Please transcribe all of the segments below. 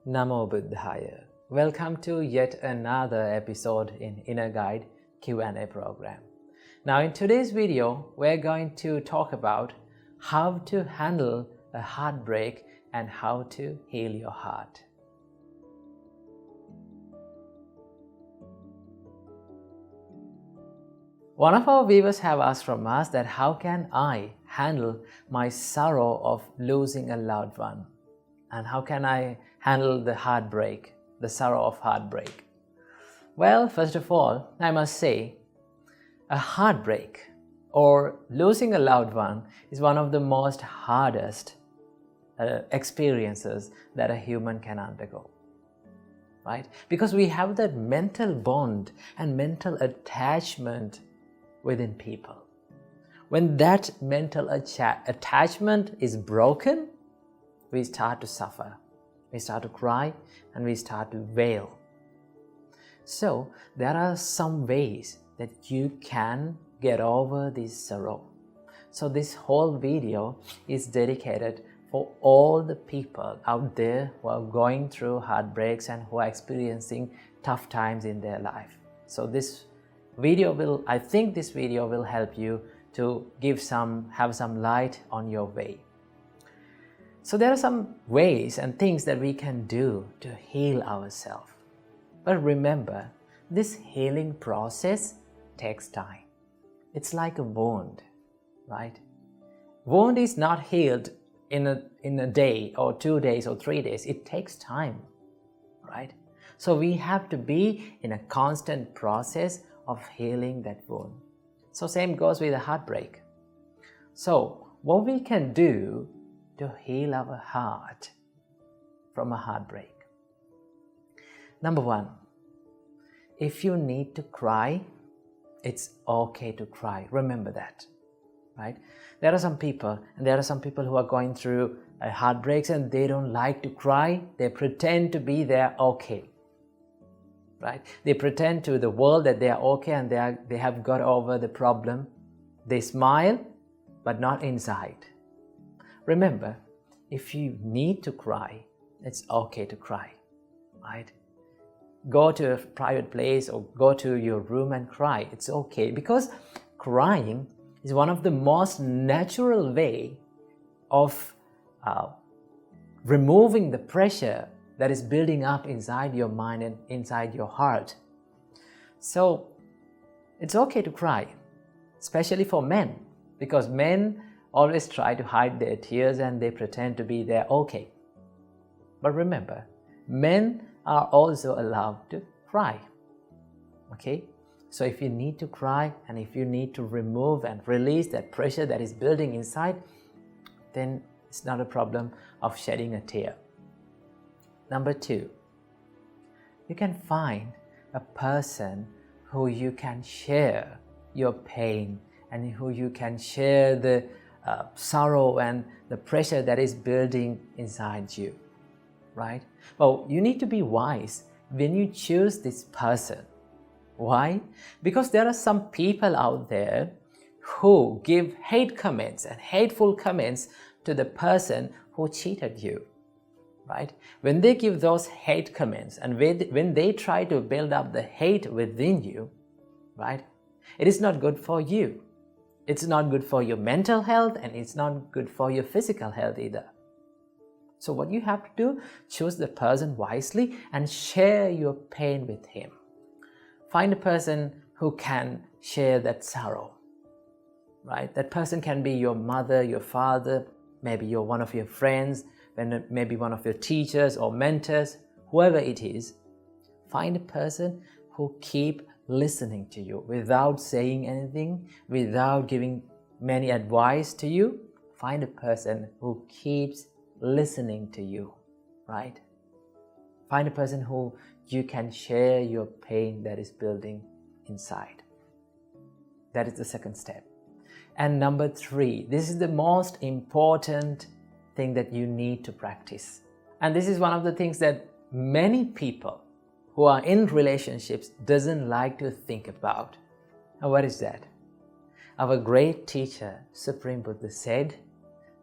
Namo Buddhaya. Welcome to yet another episode in Inner Guide Q&A program. Now in today's video, we're going to talk about how to handle a heartbreak and how to heal your heart. One of our viewers have asked from us that how can I handle my sorrow of losing a loved one? And how can I handle the heartbreak, the sorrow of heartbreak? Well, first of all, I must say, a heartbreak or losing a loved one is one of the most hardest experiences that a human can undergo, right? Because we have that mental bond and mental attachment within people. When that mental attachment is broken, we start to suffer, we start to cry, and we start to wail. So there are some ways that you can get over this sorrow. So this whole video is dedicated for all the people out there who are going through heartbreaks and who are experiencing tough times in their life. So this video will help you to have some light on your way. So there are some ways and things that we can do to heal ourselves. But remember, this healing process takes time. It's like a wound, right? Wound is not healed in a day or 2 days or 3 days. It takes time, right? So we have to be in a constant process of healing that wound. So same goes with a heartbreak. So what we can do to heal our heart from a heartbreak. Number one, if you need to cry, it's okay to cry. Remember that, right? There are some people who are going through heartbreaks and they don't like to cry. They pretend to be they're okay, right? They pretend to the world that they are okay and they have got over the problem. They smile, but not inside. Remember, if you need to cry, it's okay to cry, right? Go to a private place or go to your room and cry. It's okay, because crying is one of the most natural way of removing the pressure that is building up inside your mind and inside your heart. So it's okay to cry, especially for men, because men always try to hide their tears and they pretend to be they're okay. But remember, men are also allowed to cry, okay? So if you need to cry and if you need to remove and release that pressure that is building inside, then it's not a problem of shedding a tear. Number two, you can find a person who you can share your pain and who you can share the sorrow and the pressure that is building inside you, right? Well, you need to be wise when you choose this person. Why? Because there are some people out there who give hate comments and hateful comments to the person who cheated you, right? When they give those hate comments and when they try to build up the hate within you, right? It is not good for you. It's not good for your mental health and it's not good for your physical health either. So what you have to do, choose the person wisely and share your pain with him. Find a person who can share that sorrow, right? That person can be your mother, your father, maybe one of your friends, maybe one of your teachers or mentors, whoever it is. Find a person who keep listening to you without saying anything, without giving many advice to you. Find a person who keeps listening to you, right? Find a person who you can share your pain that is building inside. That is the second step. And number three, this is the most important thing that you need to practice. And this is one of the things that many people who are in relationships doesn't like to think about. And what is that? Our great teacher, Supreme Buddha, said,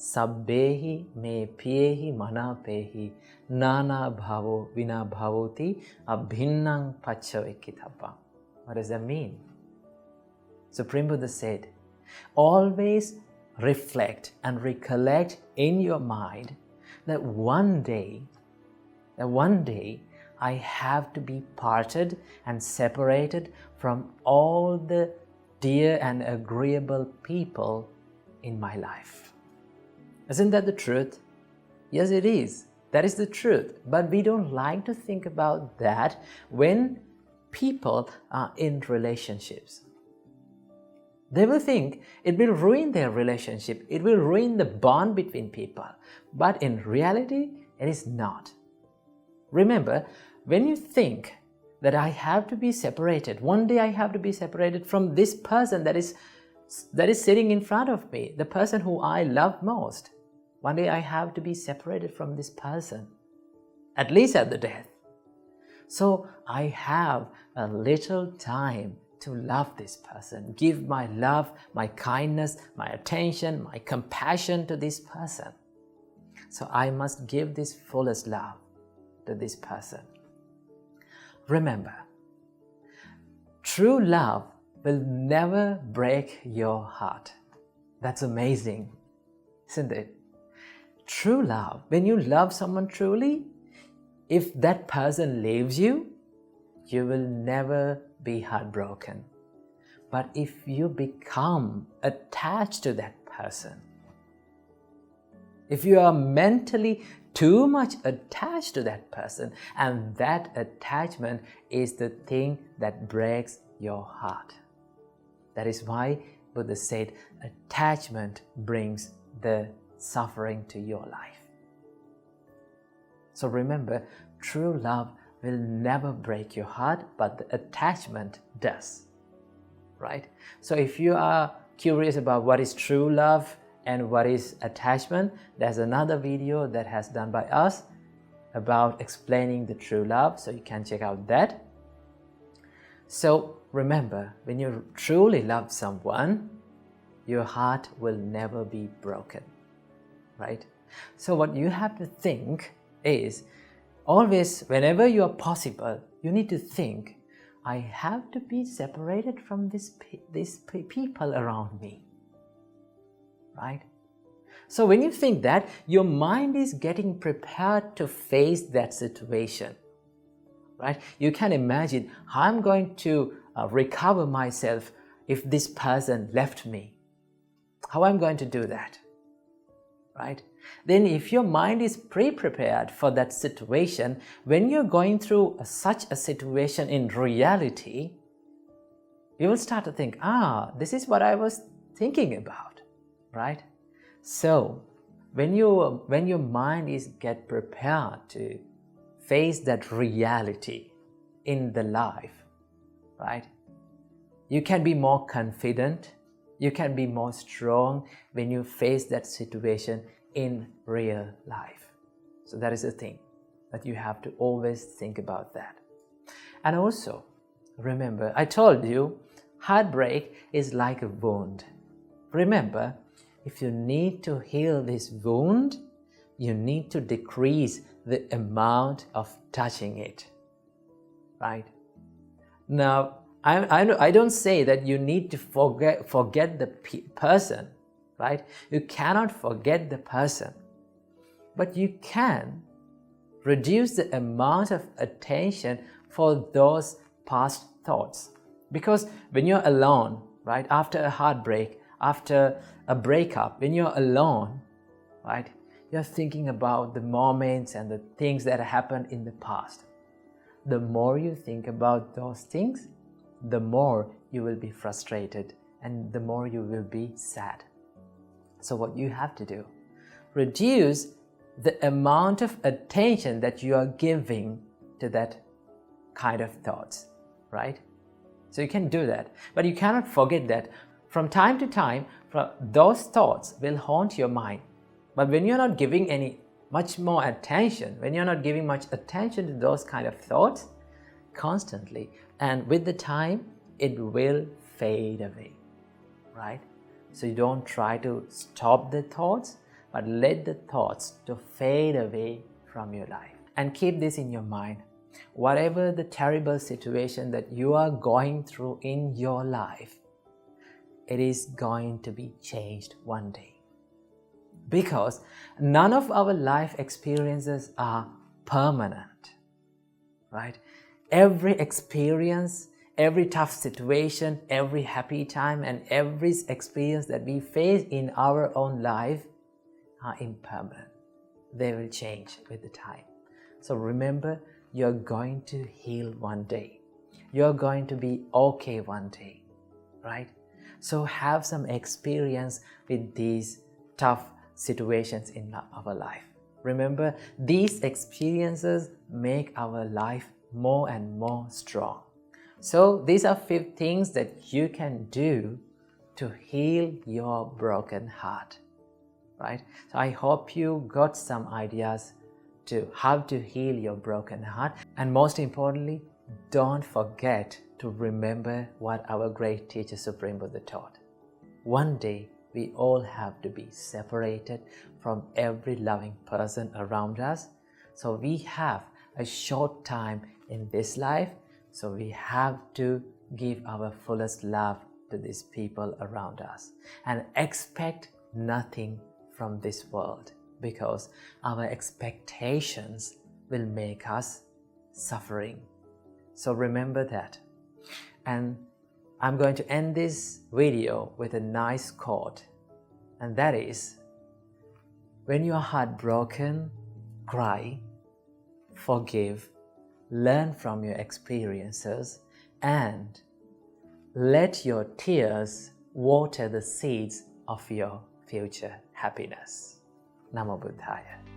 sabbehi me piyehi manapehi nana bhavo vina bhavoti abhinnang paccavekitappa. What does that mean? Supreme Buddha said, always reflect and recollect in your mind that one day I have to be parted and separated from all the dear and agreeable people in my life. Isn't that the truth? Yes, it is. That is the truth. But we don't like to think about that when people are in relationships. They will think it will ruin their relationship, it will ruin the bond between people. But in reality, it is not. Remember, when you think that I have to be separated, one day I have to be separated from this person that is sitting in front of me, the person who I love most. One day I have to be separated from this person, at least at the death. So I have a little time to love this person, give my love, my kindness, my attention, my compassion to this person. So I must give this fullest love to this person. Remember, true love will never break your heart. That's amazing, isn't it? True love, when you love someone truly, if that person leaves you, you will never be heartbroken. But if you become attached to that person, if you are mentally too much attached to that person, and that attachment is the thing that breaks your heart. That is why Buddha said attachment brings the suffering to your life. So remember, true love will never break your heart, but the attachment does. Right? So if you are curious about what is true love and what is attachment, there's another video that has done by us about explaining the true love, so you can check out that. So remember, when you truly love someone, your heart will never be broken. Right? So what you have to think is, always, whenever you are possible, you need to think, I have to be separated from these people around me. Right? So when you think that, your mind is getting prepared to face that situation. Right? You can imagine, how I'm going to recover myself if this person left me. How I'm going to do that. Right? Then if your mind is pre-prepared for that situation, when you're going through such a situation in reality, you will start to think, this is what I was thinking about, right? So when your mind is get prepared to face that reality in the life, right? You can be more confident, you can be more strong when you face that situation in real life. So that is the thing that you have to always think about that. And also, remember, I told you, heartbreak is like a wound. Remember, if you need to heal this wound, you need to decrease the amount of touching it. Right? Now, I don't say that you need to forget the person, right? You cannot forget the person, but you can reduce the amount of attention for those past thoughts. Because when you're alone, right, after a heartbreak, after a breakup, when you're alone, right, you're thinking about the moments and the things that happened in the past. The more you think about those things, the more you will be frustrated and the more you will be sad. So what you have to do, reduce the amount of attention that you are giving to that kind of thoughts, right? So you can do that, but you cannot forget that from time to time, those thoughts will haunt your mind. But when you're not giving much more attention, when you're not giving much attention to those kind of thoughts constantly, and with the time, it will fade away, right? So you don't try to stop the thoughts, but let the thoughts to fade away from your life. And keep this in your mind. Whatever the terrible situation that you are going through in your life, it is going to be changed one day. Because none of our life experiences are permanent, right? Every experience, every tough situation, every happy time, and every experience that we face in our own life are impermanent. They will change with the time. So remember, you're going to heal one day. You're going to be okay one day, right? So have some experience with these tough situations in our life. Remember, these experiences make our life more and more strong. So these are 5 things that you can do to heal your broken heart, right? So I hope you got some ideas to how to heal your broken heart. And most importantly, don't forget to remember what our great teacher Supreme Buddha taught. One day, we all have to be separated from every loving person around us. So we have a short time in this life, so we have to give our fullest love to these people around us and expect nothing from this world, because our expectations will make us suffering. So remember that. And I'm going to end this video with a nice quote, and that is, when you are heartbroken, cry, forgive, learn from your experiences, and let your tears water the seeds of your future happiness. Namo Buddhaya.